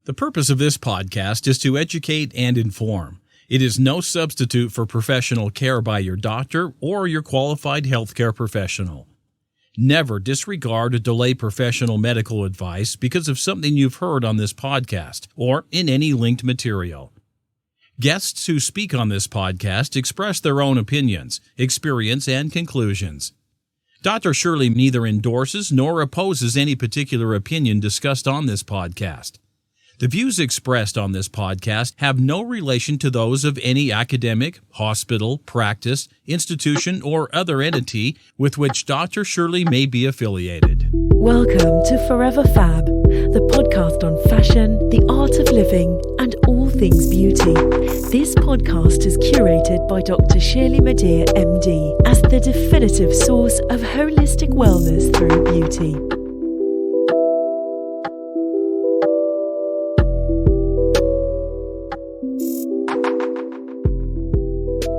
The purpose of this podcast is to educate and inform. It is no substitute for professional care by your doctor or your qualified healthcare professional. Never disregard or delay professional medical advice because of something you've heard on this podcast or in any linked material. Guests who speak on this podcast express their own opinions, experience, and conclusions. Dr. Shirley neither endorses nor opposes any particular opinion discussed on this podcast. The views expressed on this podcast have no relation to those of any academic, hospital, practice, institution, or other entity with which Dr. Shirley may be affiliated. Welcome to Forever Fab, the podcast on fashion, the art of living, and all things beauty. This podcast is curated by Dr. Shirley Madeir, MD, as the definitive source of holistic wellness through beauty.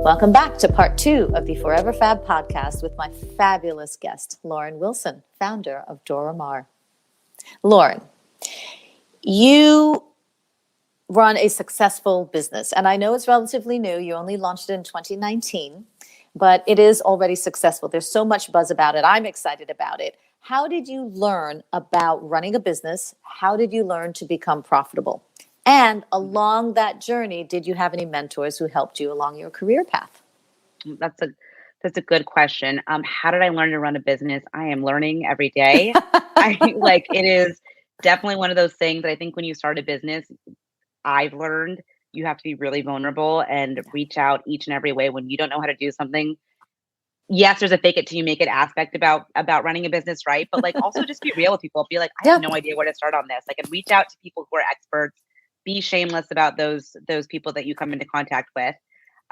Welcome back to part 2 of the Forever Fab podcast with my fabulous guest, Lauren Wilson, founder of Dora Maar. Lauren, you run a successful business, and I know it's relatively new. You only launched it in 2019, but it is already successful. There's so much buzz about it. I'm excited about it. How did you learn about running a business? How did you learn to become profitable? And along that journey, did you have any mentors who helped you along your career path? That's a good question. How did I learn to run a business? I am learning every day. It is definitely one of those things that I think when you start a business, I've learned you have to be really vulnerable and reach out each and every way when you don't know how to do something. Yes, there's a fake it till you make it aspect about running a business, right? But also just be real with people. Be like, I have no idea where to start on this. And reach out to people who are experts. Be shameless about those people that you come into contact with.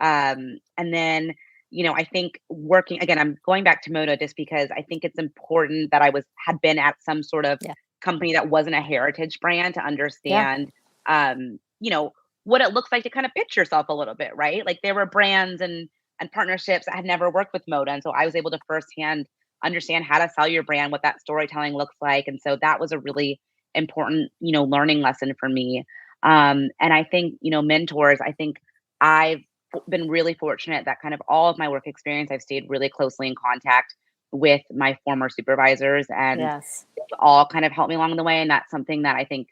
And then, I think working, again, I'm going back to Moda just because I think it's important that I had been at some sort of company that wasn't a heritage brand to understand, what it looks like to kind of pitch yourself a little bit, right? There were brands and partnerships that had never worked with Moda. And so I was able to firsthand understand how to sell your brand, what that storytelling looks like. And so that was a really important, learning lesson for me. And I think, mentors, I think I've been really fortunate that kind of all of my work experience, I've stayed really closely in contact with my former supervisors and they've all kind of helped me along the way. And that's something that I think,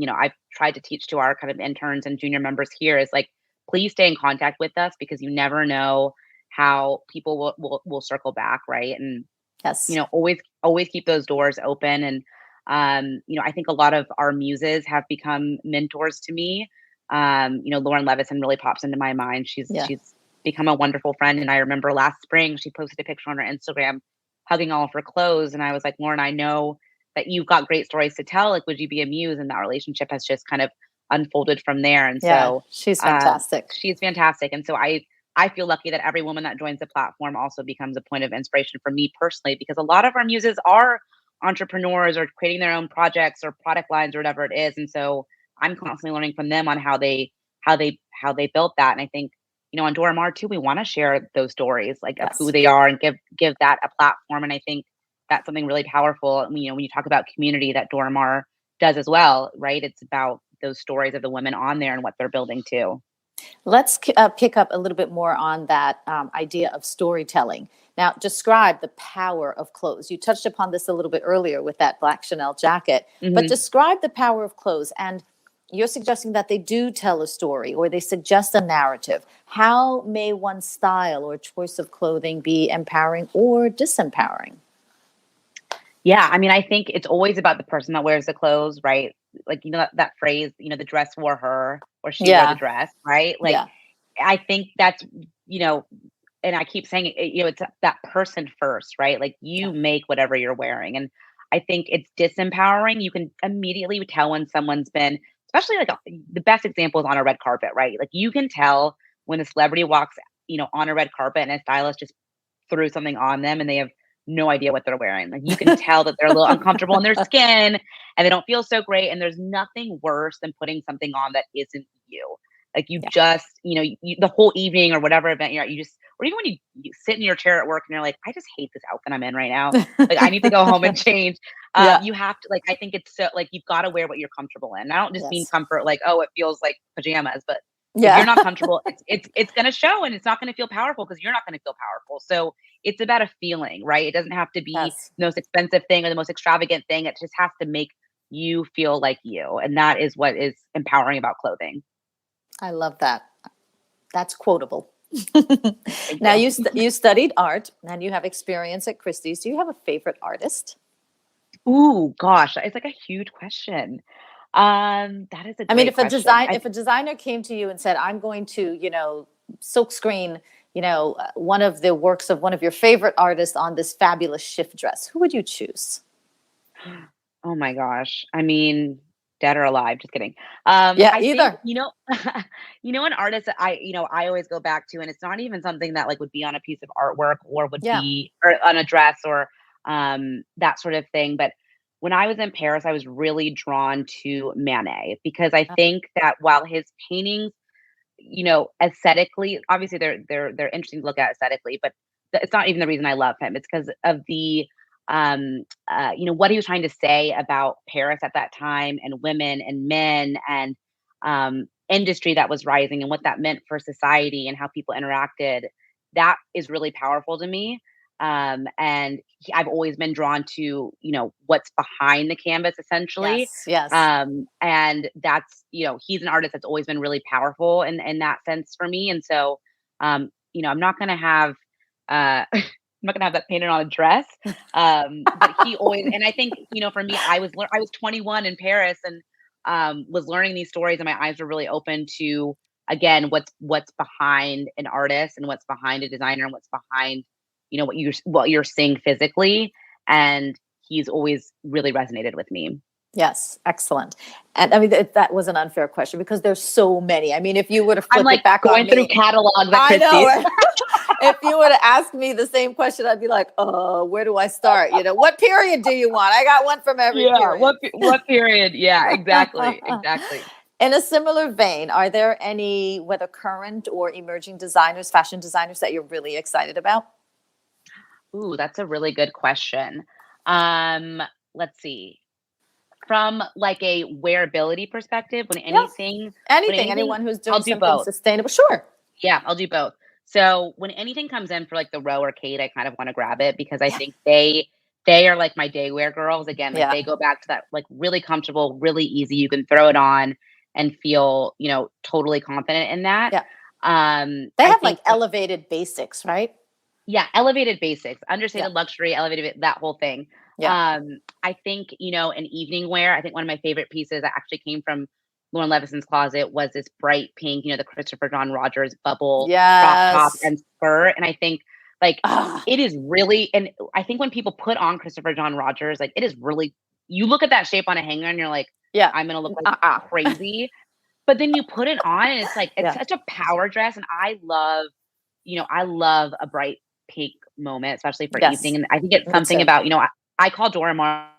I've tried to teach to our kind of interns and junior members here is please stay in contact with us because you never know how people will circle back. Right. And, always keep those doors open. And, I think a lot of our muses have become mentors to me. Lauren Levison really pops into my mind. She's become a wonderful friend. And I remember last spring, she posted a picture on her Instagram hugging all of her clothes. And I was like, Lauren, I know that you've got great stories to tell. Would you be a muse? And that relationship has just kind of unfolded from there. And so she's fantastic. She's fantastic. And so I feel lucky that every woman that joins the platform also becomes a point of inspiration for me personally, because a lot of our muses are entrepreneurs or creating their own projects or product lines or whatever it is. And so I'm constantly learning from them on how they built that. And I think, on Dora Maar too, we want to share those stories of who they are and give that a platform. And I think that's something really powerful. When you talk about community that Dora Maar does as well, right? It's about those stories of the women on there and what they're building too. Let's pick up a little bit more on that idea of storytelling. Now, describe the power of clothes. You touched upon this a little bit earlier with that black Chanel jacket, but describe the power of clothes. And you're suggesting that they do tell a story or they suggest a narrative. How may one style or choice of clothing be empowering or disempowering? Yeah, I think it's always about the person that wears the clothes, right? That phrase, the dress wore her or she wore the dress, right? I think that's, and I keep saying, it's that person first, right? You make whatever you're wearing. And I think it's disempowering. You can immediately tell when someone's been, especially the best example is on a red carpet, right? You can tell when a celebrity walks, on a red carpet and a stylist just threw something on them and they have no idea what they're wearing. You can tell that they're a little uncomfortable in their skin and they don't feel so great. And there's nothing worse than putting something on that isn't you. Just, the whole evening or whatever event you're at, or even when you sit in your chair at work and you're like, I just hate this outfit I'm in right now. I need to go home and change. Yeah. You have to, like, I think it's so, like, you've got to wear what you're comfortable in. I don't just mean Yes. comfort, like, oh, it feels like pajamas, but if Yeah. you're not comfortable, it's going to show, and it's not going to feel powerful because you're not going to feel powerful. So it's about a feeling, right? It doesn't have to be Yes. the most expensive thing or the most extravagant thing. It just has to make you feel like you. And that is what is empowering about clothing. I love that. That's quotable. Thank Now, you. you studied art and you have experience at Christie's. Do you have a favorite artist? Ooh, gosh, it's like a huge question. That is a I mean, great question. if a designer came to you and said, "I'm going to, silkscreen, one of the works of one of your favorite artists on this fabulous shift dress," who would you choose? Oh my gosh. I mean, dead or alive, just kidding. Yeah, I think, either. an artist that I always go back to, and it's not even something that like would be on a piece of artwork or would Yeah. be or on a dress or that sort of thing. But when I was in Paris, I was really drawn to Manet because I think that while his paintings, aesthetically, obviously they're interesting to look at aesthetically, but it's not even the reason I love him. It's because of the what he was trying to say about Paris at that time and women and men and industry that was rising and what that meant for society and how people interacted. That is really powerful to me. I've always been drawn to, what's behind the canvas essentially. Yes. Yes. And that's, he's an artist that's always been really powerful in that sense for me. And so, I'm not going to have, I'm not gonna have that painted on a dress. But he always, and I think, for me, I was 21 in Paris and was learning these stories, and my eyes were really open to, again, what's behind an artist and what's behind a designer and what's behind, what you're seeing physically. And he's always really resonated with me. Yes, excellent. And I mean, that was an unfair question because there's so many. I mean, if you were to flip I'm like it back going on through me, catalogs at I know. Christie's. If you were to ask me the same question, I'd be like, where do I start? What period do you want? I got one from every period. What period? Yeah, exactly. In a similar vein, are there any, whether current or emerging designers, fashion designers that you're really excited about? Ooh, that's a really good question. Let's see. From like a wearability perspective, Anything, anyone who's doing I'll do something both. sustainable. Sure. Yeah, I'll do both. So when anything comes in for like the Row or Kate, I kind of want to grab it because I think they are like my day wear girls. Again, like they go back to that like really comfortable, really easy. You can throw it on and feel, totally confident in that. Yeah. They have like elevated basics, right? Yeah, elevated basics, understated luxury, elevated, that whole thing. Yeah. I think, an evening wear, I think one of my favorite pieces that actually came from Lauren Levison's closet was this bright pink, the Christopher John Rogers bubble crop top and skirt. And I think like it is really, and I think when people put on Christopher John Rogers, like it is really, you look at that shape on a hanger and you're like, yeah, I'm going to look like crazy. But then you put it on and it's like, it's such a power dress. And I love a bright pink moment, especially for evening. And I think it's something about, I call Dora Maar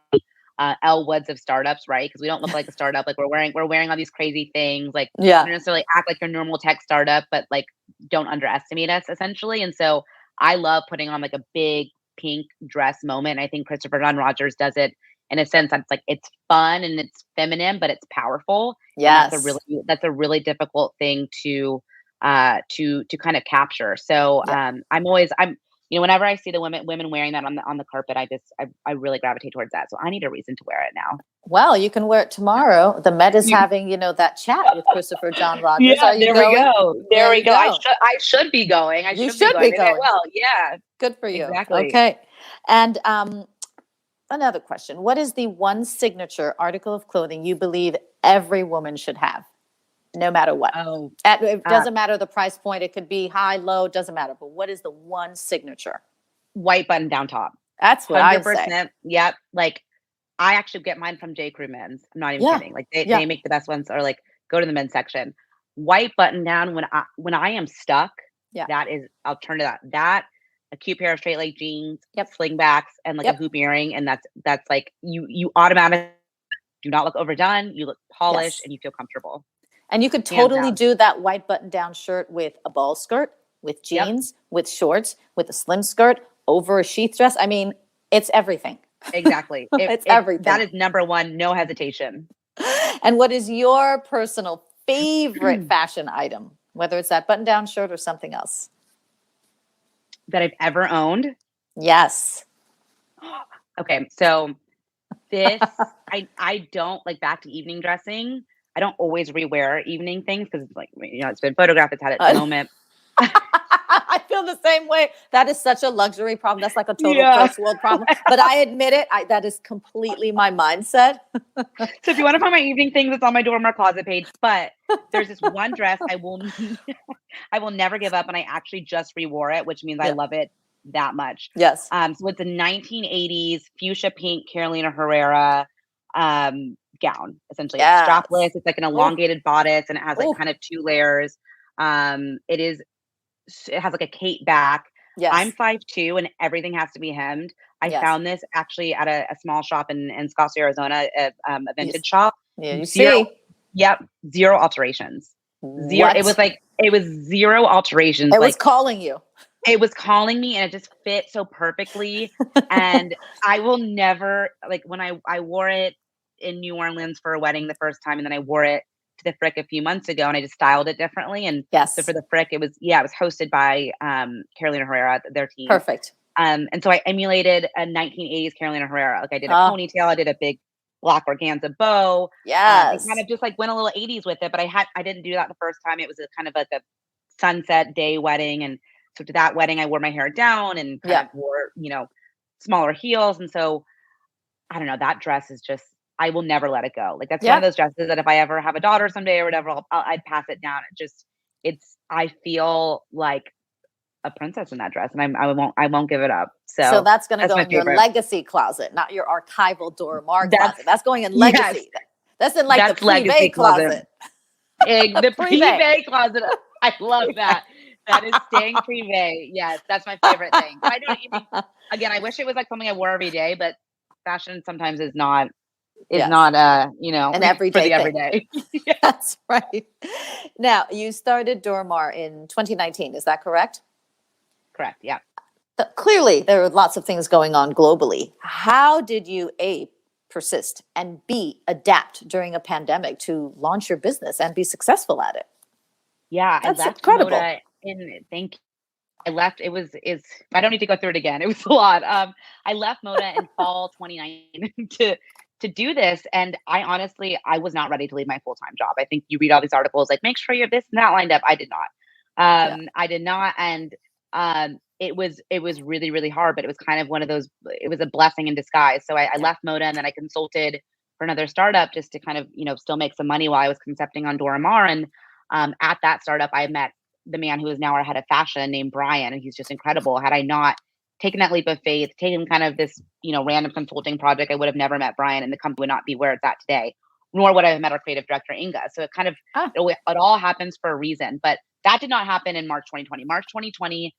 Elle Woods of startups, right? Because we don't look like a startup. Like we're wearing all these crazy things. Like don't necessarily act like your normal tech startup, but like don't underestimate us essentially. And so I love putting on like a big pink dress moment. And I think Christopher John Rogers does it in a sense that's like it's fun and it's feminine, but it's powerful. Yes, and that's a really difficult thing to kind of capture. So I'm whenever I see the women wearing that on the carpet, I really gravitate towards that. So I need a reason to wear it now. Well, you can wear it tomorrow. The Met is having, that chat with Christopher John Rogers. Yeah, we go. There we go. I should be going. You should be going. Well, yeah. Good for you. Exactly. Okay. And another question. What is the one signature article of clothing you believe every woman should have? No matter what. It doesn't matter the price point. It could be high, low, doesn't matter. But what is the one signature? White button down top. That's what 100%. I say. Yep. Like I actually get mine from J. Crew Men's. I'm not even kidding. Like they make the best ones, or like go to the men's section. White button down when I am stuck. Yeah. I'll turn to that. A cute pair of straight leg jeans, slingbacks, and like a hoop earring, and that's like you automatically do not look overdone. You look polished and you feel comfortable. And you could totally do that white button-down shirt with a ball skirt, with jeans, with shorts, with a slim skirt, over a sheath dress. I mean, it's everything. Exactly. It's everything. That is number one, no hesitation. And what is your personal favorite fashion item, whether it's that button-down shirt or something else? That I've ever owned? Yes. Okay, so this, I don't, like, back to evening dressing, I don't always rewear evening things because, like, it's been photographed, it's had its moment. I feel the same way. That is such a luxury problem. That's like a total first world problem. But I admit it, that is completely my mindset. So if you want to find my evening things, it's on my Dora Maar closet page. But there's this one dress I will never give up, and I actually just rewore it, which means I love it that much. Yes. So it's a 1980s fuchsia pink Carolina Herrera gown, essentially. It's strapless. It's like an elongated bodice, and it has like kind of two layers. It has like a cape back. Yes. I'm 5'2", and everything has to be hemmed. I found this actually at a small shop in Scottsdale, Arizona, a vintage shop. Yeah, you zero, see. Yep, zero alterations. Zero. What? It was zero alterations. It was calling you. It was calling me, and it just fit so perfectly. And I will never, like, when I wore it in New Orleans for a wedding the first time, and then I wore it to the Frick a few months ago, and I just styled it differently. And so for the Frick, it was hosted by Carolina Herrera, their team. Perfect. And so I emulated a 1980s Carolina Herrera. Like, I did a ponytail, I did a big black organza bow. Yes. And kind of just like went a little 80s with it, but I didn't do that the first time. It was a kind of like a sunset day wedding, and so to that wedding I wore my hair down and kind of wore, smaller heels. And so I don't know, that dress is just, I will never let it go. Like, that's one of those dresses that if I ever have a daughter someday or whatever, I'd pass it down. I feel like a princess in that dress, and I won't give it up. So that's going to go in your legacy closet, not your archival Dora Maar closet. That's going in legacy. Yes. That's in like the privé closet. The privé closet. I love that. That is staying privé. Yes, that's my favorite thing. I don't even, again, I wish it was like something I wore every day, but fashion sometimes is not an everyday thing. Everyday. That's right. Now, you started Dora Maar in 2019, is that correct? Correct, yeah. Clearly, there are lots of things going on globally. How did you, A, persist, and B, adapt during a pandemic to launch your business and be successful at it? Yeah, that's I left incredible. Moda thank you. I left, I don't need to go through it again. It was a lot. I left Moda in fall 2019 to do this. And I was not ready to leave my full-time job. I think you read all these articles like, make sure you have this and that lined up. I did not. I did not. And it was really, really hard, but it was kind of one of those, it was a blessing in disguise. So I left Moda, and then I consulted for another startup just to kind of, still make some money while I was concepting on Dora Maar. And at that startup, I met the man who is now our head of fashion, named Brian, and he's just incredible. Had I not taken that leap of faith, taken kind of this, random consulting project, I would have never met Brian, and the company would not be where it's at today, nor would I have met our creative director, Inga. So it kind of, it all happens for a reason. But that did not happen in March 2020. March 2020,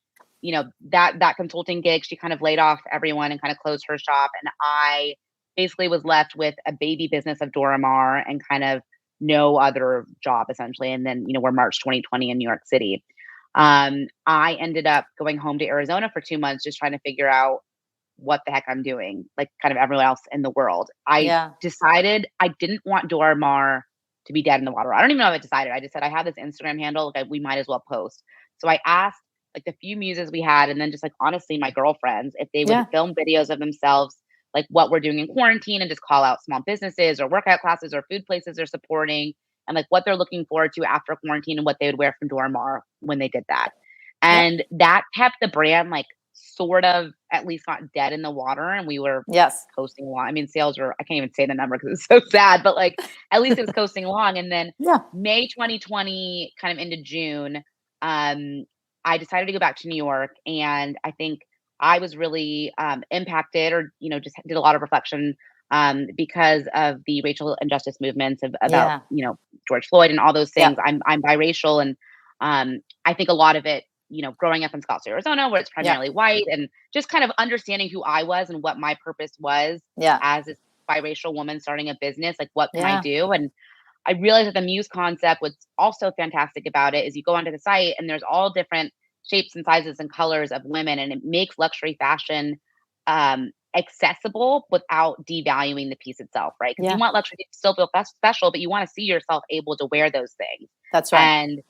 that consulting gig, she kind of laid off everyone and kind of closed her shop. And I basically was left with a baby business of Dora Maar and kind of no other job, essentially. And then, we're March 2020 in New York City. I ended up going home to Arizona for 2 months, just trying to figure out what the heck I'm doing, like kind of everyone else in the world. I decided I didn't want Dora Maar to be dead in the water. I don't even know if I decided. I just said, I have this Instagram handle, like, we might as well post. So I asked like the few muses we had, and then just like, honestly, my girlfriends, if they would film videos of themselves, like what we're doing in quarantine, and just call out small businesses or workout classes or food places they're supporting, and like what they're looking forward to after quarantine and what they would wear from Dora Maar when they did that. And that kept the brand like sort of at least not dead in the water. And we were coasting along. I mean, sales were, I can't even say the number because it's so sad, but like at least it was coasting along. And then May 2020, kind of into June, I decided to go back to New York. And I think I was really impacted, or, just did a lot of reflection because of the racial injustice movements about, George Floyd and all those things. I'm biracial. And I think a lot of it, growing up in Scottsdale, Arizona, where it's primarily white, and just kind of understanding who I was and what my purpose was as a biracial woman starting a business, like what can I do? And I realized that the Muse concept, what's also fantastic about it is you go onto the site and there's all different shapes and sizes and colors of women, and it makes luxury fashion accessible without devaluing the piece itself, right? Because Yeah. you want luxury to still feel special, but you want to see yourself able to wear those things. That's right. And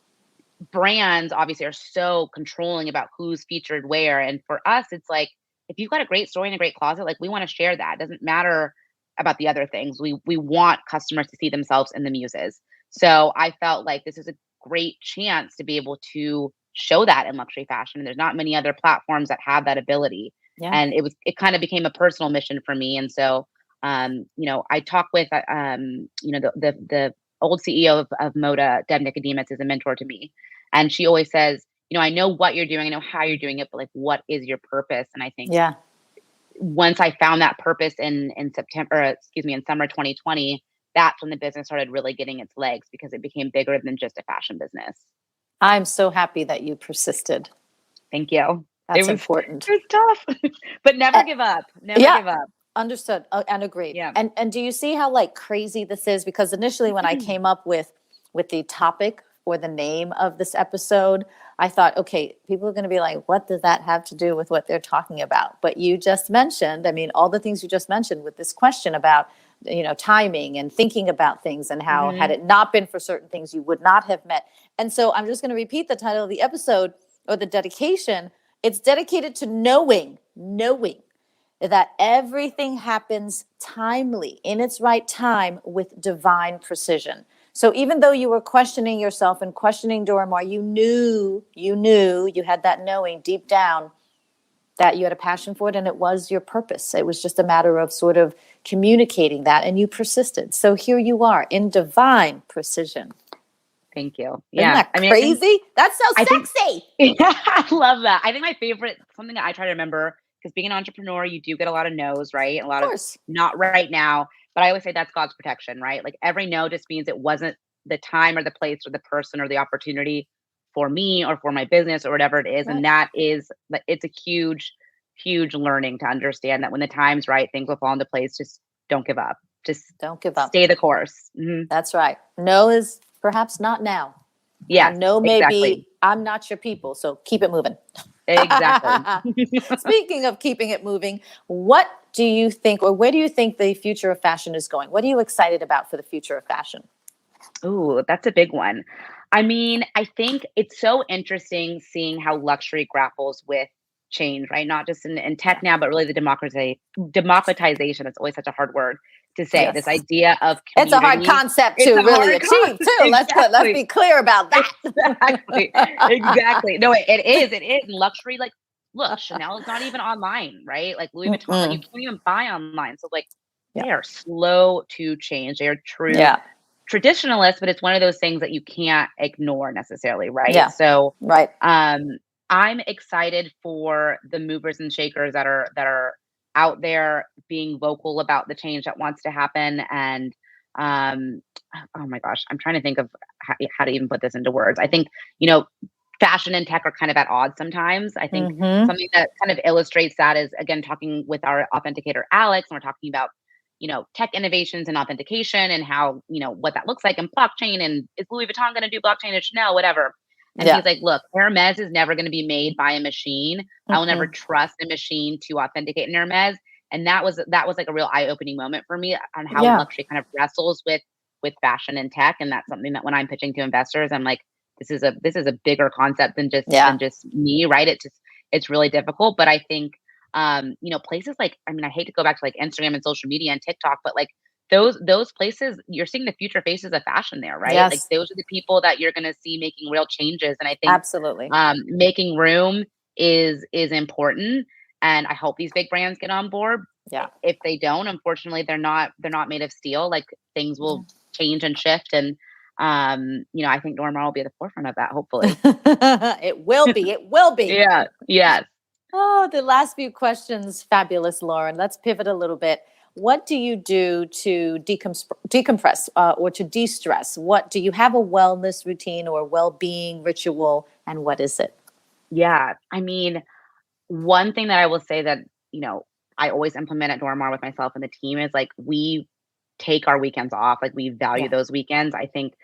brands obviously are so controlling about who's featured where. And for us, it's like, if you've got a great story and a great closet, like we want to share that. It doesn't matter about the other things. We want customers to see themselves in the muses. So I felt like this is a great chance to be able to show that in luxury fashion. And there's not many other platforms that have that ability. Yeah. And it kind of became a personal mission for me. And so, I talk with, the old CEO of Moda, Deb Nicodemus, is a mentor to me. And she always says, I know what you're doing, I know how you're doing it, but like, what is your purpose? And I think Yeah. once I found that purpose in summer 2020, that's when the business started really getting its legs, because it became bigger than just a fashion business. I'm so happy that you persisted. Thank you. That's important. It was tough, but never give up. Never give up. Understood and agreed. Yeah. And do you see how like crazy this is? Because initially when I came up with the topic or the name of this episode, I thought, okay, people are going to be like, what does that have to do with what they're talking about? But you just mentioned, all the things you just mentioned with this question about, timing and thinking about things, and how had it not been for certain things, you would not have met. And so I'm just going to repeat the title of the episode, or the dedication. It's dedicated to knowing that everything happens timely, in its right time, with divine precision. So even though you were questioning yourself and questioning Dora Maar, you knew, you had that knowing deep down that you had a passion for it, and it was your purpose. It was just a matter of sort of communicating that, and you persisted. So here you are in divine precision. Thank you. Isn't that crazy? That's so sexy. I love that. I think my favorite, something that I try to remember, because being an entrepreneur, you do get a lot of no's, right? A lot of not right now. But I always say that's God's protection, right? Like every no just means it wasn't the time or the place or the person or the opportunity for me or for my business or whatever it is. Right. And that is, it's a huge, huge learning to understand that when the time's right, things will fall into place. Just don't give up. Just don't give up. Stay the course. Mm-hmm. That's right. No is perhaps not now. Yeah. No, maybe I'm not your people. So keep it moving. Exactly. Speaking of keeping it moving, what do you think, or where do you think the future of fashion is going? What are you excited about for the future of fashion? Ooh, that's a big one. I think it's so interesting seeing how luxury grapples with change, right? Not just in tech now, but really the democratization. It's always such a hard word to say. Yes. This idea of community. It's a hard concept to really achieve too. Exactly. Let's be clear about that. Exactly. No, it is. It is. And luxury, like, look, Chanel is not even online, right? Like Louis Vuitton, like, you can't even buy online. So like they are slow to change. They are true traditionalists, but it's one of those things that you can't ignore necessarily, right? Yeah. So right. I'm excited for the movers and shakers that are out there being vocal about the change that wants to happen. And oh my gosh, I'm trying to think of how to even put this into words. I think, fashion and tech are kind of at odds sometimes. I think something that kind of illustrates that is, again, talking with our authenticator, Alex, and we're talking about, tech innovations and authentication and how, what that looks like in blockchain, and is Louis Vuitton going to do blockchain at Chanel, whatever. And he's like, look, Hermes is never going to be made by a machine. I will never trust a machine to authenticate an Hermes. And that was like a real eye-opening moment for me on how luxury kind of wrestles with fashion and tech. And that's something that when I'm pitching to investors, I'm like, this is a bigger concept than just me, right? It's really difficult. But I think places like, I hate to go back to like Instagram and social media and TikTok, but like those places, you're seeing the future faces of fashion there, right? Yes. Like those are the people that you're going to see making real changes. And I think absolutely making room is important. And I hope these big brands get on board. Yeah. If they don't, unfortunately, they're not made of steel. Like things will change and shift. And I think Dora Maar will be at the forefront of that, hopefully. It will be. It will be. Yeah. Yes. Oh, the last few questions. Fabulous, Lauren. Let's pivot a little bit. What do you do to decompress or to de-stress? What do you have a wellness routine or well-being ritual, and what is it? Yeah. One thing that I will say that, I always implement at Dora Maar with myself and the team is like, we take our weekends off. Like we value those weekends. I think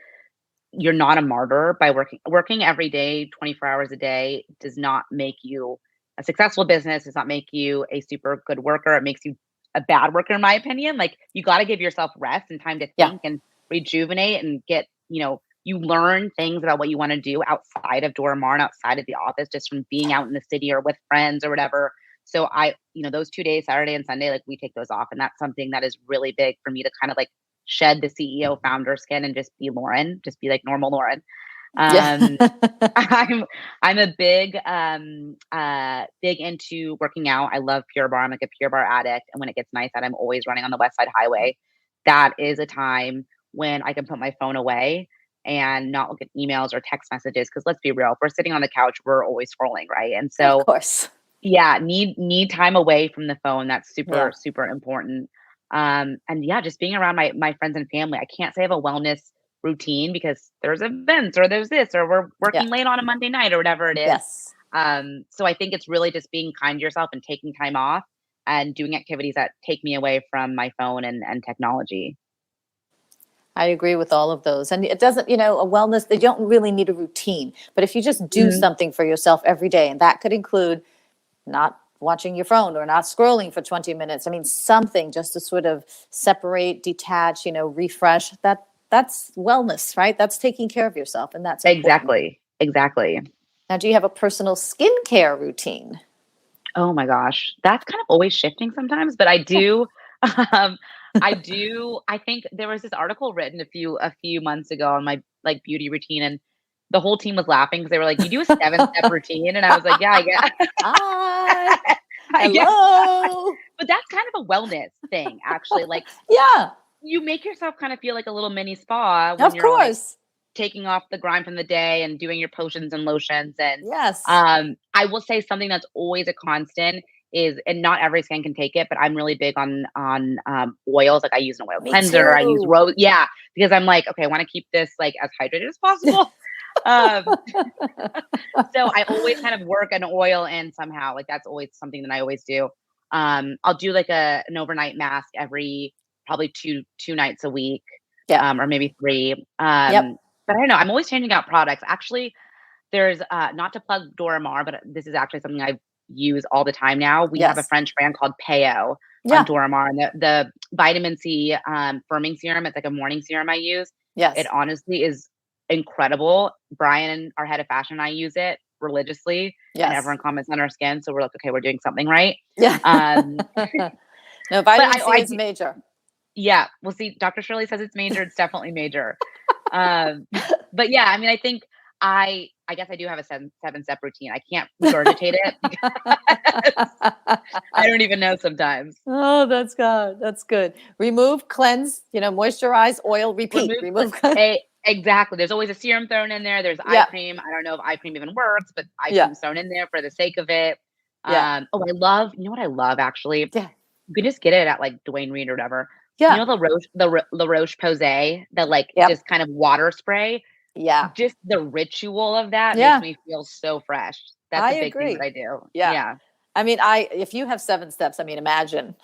you're not a martyr by working every day, 24 hours a day does not make you a successful business does not make you a super good worker. It makes you a bad worker, in my opinion. Like, you got to give yourself rest and time to think and rejuvenate and get, you learn things about what you want to do outside of Dora Maar and outside of the office, just from being out in the city or with friends or whatever. So those 2 days, Saturday and Sunday, like, we take those off. And that's something that is really big for me to kind of like shed the CEO founder skin and just be Lauren, just be like normal Lauren. I'm a big into working out. I love Pure Barre. I'm like a Pure Barre addict. And when it gets nice out, I'm always running on the West Side Highway. That is a time when I can put my phone away and not look at emails or text messages. Cause let's be real, if we're sitting on the couch, we're always scrolling. Right. And so, of course, need time away from the phone. That's super, super important. And just being around my friends and family. I can't say I have a wellness routine because there's events or there's this, or we're working late on a Monday night or whatever it is. Yes. So I think it's really just being kind to yourself and taking time off and doing activities that take me away from my phone and technology. I agree with all of those. And it doesn't, a wellness, they don't really need a routine, but if you just do something for yourself every day, and that could include not watching your phone or not scrolling for 20 minutes. I mean, something just to sort of separate, detach, refresh, that's wellness, right? That's taking care of yourself. And that's important. Exactly. Now, do you have a personal skincare routine? Oh my gosh. That's kind of always shifting sometimes, but I do. I think there was this article written a few months ago on my like beauty routine, and the whole team was laughing because they were like, "You do a 7-step routine," and I was like, "Yeah, I guess." Hi. Hello. But that's kind of a wellness thing, actually. Like, you make yourself kind of feel like a little mini spa when you're like, taking off the grind from the day and doing your potions and lotions. And I will say something that's always a constant is, and not every skin can take it, but I'm really big on oils. Like, I use an oil cleanser. I use rose. Yeah. Because I'm like, okay, I want to keep this like as hydrated as possible. So I always kind of work an oil in somehow. Like, that's always something that I always do. I'll do like an overnight mask every probably two nights a week. Or maybe 3. But I don't know. I'm always changing out products. Actually, there's not to plug Dora Maar, but this is actually something I use all the time now. We have a French brand called Peo on Dora Maar, and the vitamin C firming serum. It's like a morning serum I use. It honestly is incredible. Brian, our head of fashion, and I use it religiously, and everyone comments on our skin. So we're like, okay, we're doing something right. No, vitamin C is major. Yeah. Well, see, Dr. Shirley says it's major. It's definitely major. But yeah, I mean, I think I guess I do have a 7-step routine. I can't regurgitate it. I don't even know sometimes. Oh, that's good. That's good. Remove, cleanse, moisturize, oil, repeat. Remove. Exactly. There's always a serum thrown in there. There's eye cream. I don't know if eye cream even works, but eye cream's thrown in there for the sake of it. I love, what I love actually? Yeah. You can just get it at like Dwayne Reed or whatever. Yeah. The Roche Posay, the like just kind of water spray. Yeah. Just the ritual of that makes me feel so fresh. That's a big thing that I do. Yeah. I mean, if you have 7 steps, I mean, imagine.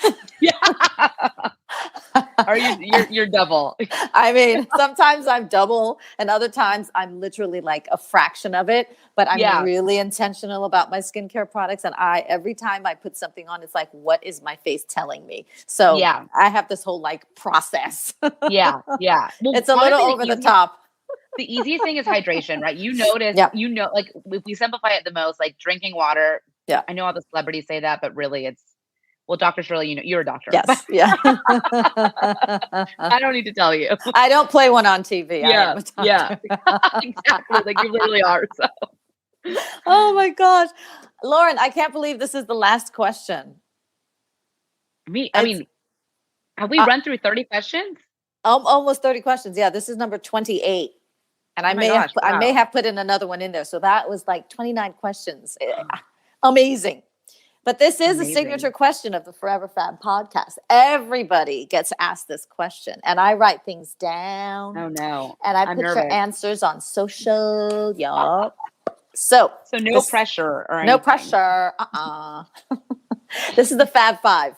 Or you're double. I mean, sometimes I'm double and other times I'm literally like a fraction of it, but I'm really intentional about my skincare products. And every time I put something on, it's like, what is my face telling me? So I have this whole like process. Well, it's a little over the top. The easiest thing is hydration, right? You notice, like if we simplify it the most, like drinking water. Yeah. I know all the celebrities say that, but really it's, well, Dr. Shirley, you're a doctor. Yes. Yeah. I don't need to tell you. I don't play one on TV. Yeah. Exactly. Like you literally are. So. Oh my gosh. Lauren, I can't believe this is the last question. I mean, have we run through 30 questions? Almost 30 questions. Yeah. This is number 28. And I may have put in another one in there. So that was like 29 questions. Amazing. But this is a signature question of the Forever Fab podcast. Everybody gets asked this question. And I write things down. Oh, no. And I put your answers on social. Yup. So no pressure or anything. No pressure. This is the Fab 5.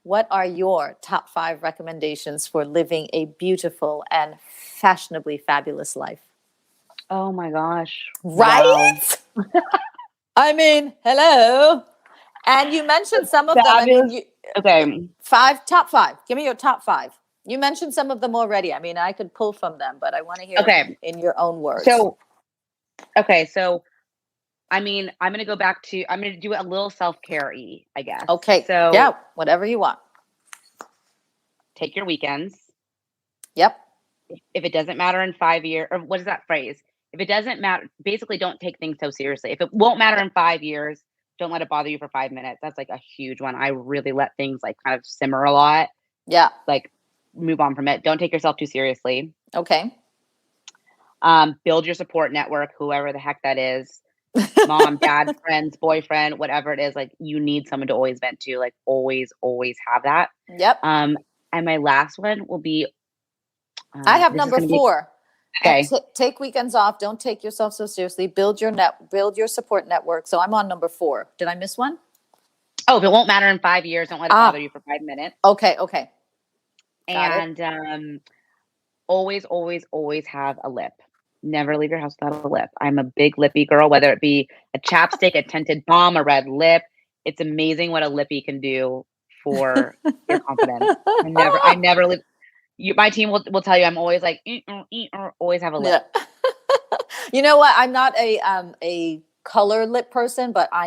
What are your top 5 recommendations for living a beautiful and fashionably fabulous life? Oh, my gosh. Right? Wow. I mean, hello. And you mentioned some of them. I mean, okay. top five. Give me your top five. You mentioned some of them already. I mean, I could pull from them, but I want to hear in your own words. So, I mean, I'm going to go back to, I'm going to do a little self-care-y, I guess. Okay. So yeah, whatever you want. Take your weekends. Yep. If it doesn't matter in 5 years, or what is that phrase? If it doesn't matter, basically don't take things so seriously. If it won't matter in 5 years, don't let it bother you for 5 minutes. That's like a huge one. I really let things like kind of simmer a lot. Yeah. Like move on from it. Don't take yourself too seriously. Okay. Build your support network, whoever the heck that is. Mom, dad, friends, boyfriend, whatever it is, like you need someone to always vent to, like always have that. Yep. And my last one will be, I have number 4. Okay. Take weekends off. Don't take yourself so seriously. Build your support network. So I'm on number 4. Did I miss one? Oh, if it won't matter in 5 years, don't let it bother you for 5 minutes. Okay. And always have a lip. Never leave your house without a lip. I'm a big lippy girl, whether it be a chapstick, a tinted balm, a red lip. It's amazing what a lippy can do for your confidence. I never leave. My team will tell you I'm always like, always have a lip. Yeah. You know what? I'm not a color lip person, but I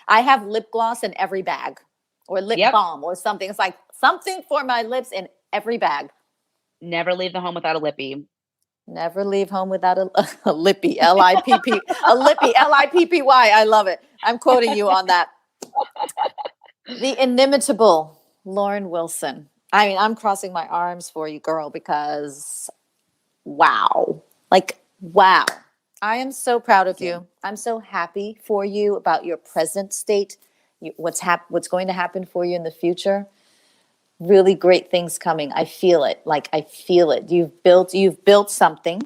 have lip gloss in every bag or lip balm or something. It's like something for my lips in every bag. Never leave the home without a lippy. Never leave home without a lippy, L-I-P-P, a lippy, L-I-P-P-Y. I love it. I'm quoting you on that. The inimitable Lauren Wilson. I mean, I'm crossing my arms for you, girl, because wow. Like, wow. I am so proud of you. I'm so happy for you about your present state, what's going to happen for you in the future. Really great things coming. I feel it. I feel it. You've built something.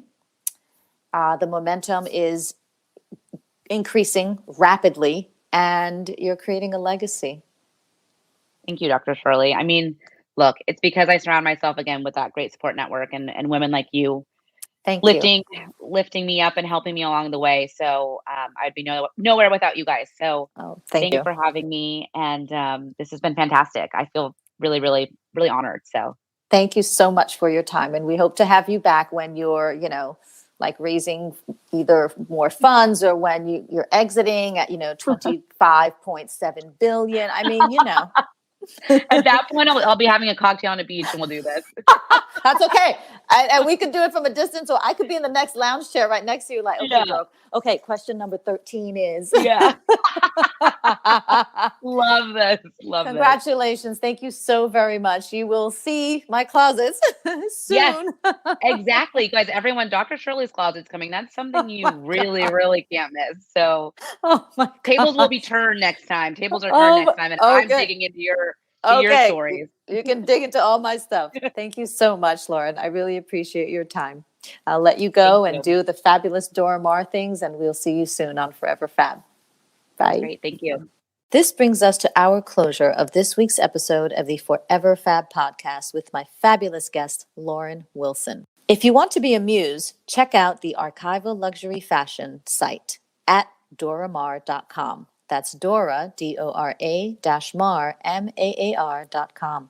The momentum is increasing rapidly, and you're creating a legacy. Thank you, Dr. Shirley. I mean, look, it's because I surround myself again with that great support network and women like you. Lifting me up and helping me along the way. So I'd be nowhere without you guys. So thank you for having me. And this has been fantastic. I feel really, really, really honored. So thank you so much for your time. And we hope to have you back when you're, raising either more funds or when you're exiting at, 25.7 billion. I mean, At that point, I'll be having a cocktail on a beach and we'll do this. That's okay. And we could do it from a distance, or I could be in the next lounge chair right next to you. Like, okay, girl. Okay, question number 13 is. Yeah. Love this. Congratulations. Thank you so very much. You will see my closets soon. Yes, exactly. Guys, everyone, Dr. Shirley's closet's coming. That's something you really, really can't miss. So tables will be turned next time. Tables are turned next time. And I'm digging into your stories. You can dig into all my stuff. Thank you so much, Lauren. I really appreciate your time. I'll let you go and do the fabulous Dora Maar things, and we'll see you soon on Forever Fab. Bye. Great. Thank you. This brings us to our closure of this week's episode of the Forever Fab podcast with my fabulous guest, Lauren Wilson. If you want to be a muse, check out the archival luxury fashion site at doramar.com. That's Dora, Dora -Mar, MAAR.com.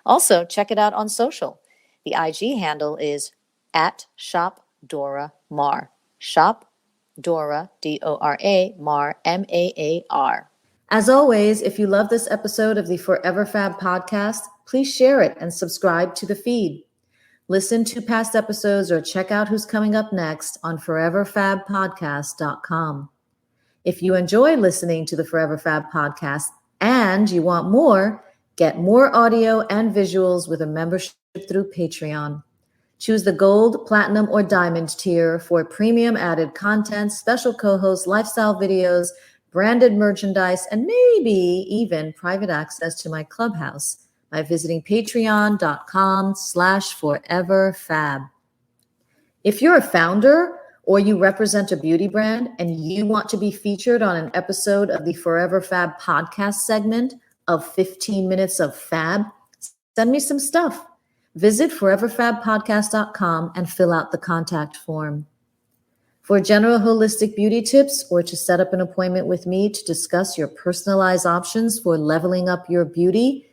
Also, check it out on social. The IG handle is at Shop Dora Maar. Shop Dora, Dora Mar, MAAR. As always, if you love this episode of the Forever Fab podcast, please share it and subscribe to the feed. Listen to past episodes or check out who's coming up next on foreverfabpodcast.com. If you enjoy listening to the Forever Fab podcast and you want more, get more audio and visuals with a membership through Patreon. Choose the gold, platinum, or diamond tier for premium added content, special co-hosts, lifestyle videos, branded merchandise, and maybe even private access to my clubhouse by visiting patreon.com/foreverfab. If you're a founder or you represent a beauty brand and you want to be featured on an episode of the Forever Fab podcast segment of 15 minutes of fab, send me some stuff. Visit foreverfabpodcast.com and fill out the contact form. For general holistic beauty tips or to set up an appointment with me to discuss your personalized options for leveling up your beauty,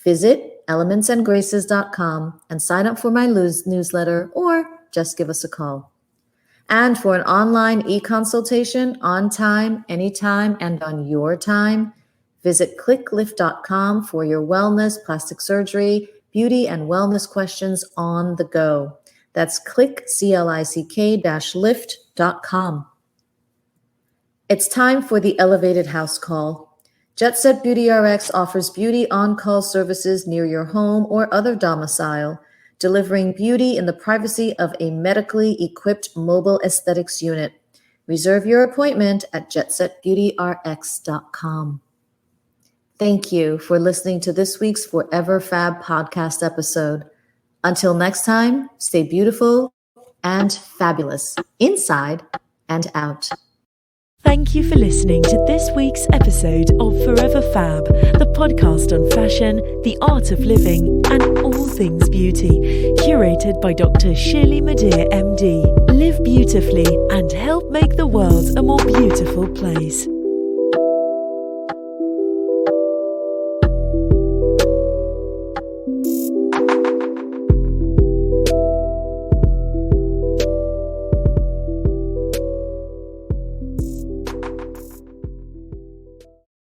visit elementsandgraces.com and sign up for my newsletter or just give us a call. And for an online e-consultation on time, anytime, and on your time, visit clicklift.com for your wellness, plastic surgery, beauty, and wellness questions on the go. That's click-lift.com. It's time for the Elevated House Call. Jet Set Beauty RX offers beauty on-call services near your home or other domicile, delivering beauty in the privacy of a medically equipped mobile aesthetics unit. Reserve your appointment at jetsetbeautyrx.com. Thank you for listening to this week's Forever Fab podcast episode. Until next time, stay beautiful and fabulous, inside and out. Thank you for listening to this week's episode of Forever Fab, the podcast on fashion, the art of living, and all things beauty, curated by Dr. Shirley Madeir, MD. Live beautifully and help make the world a more beautiful place.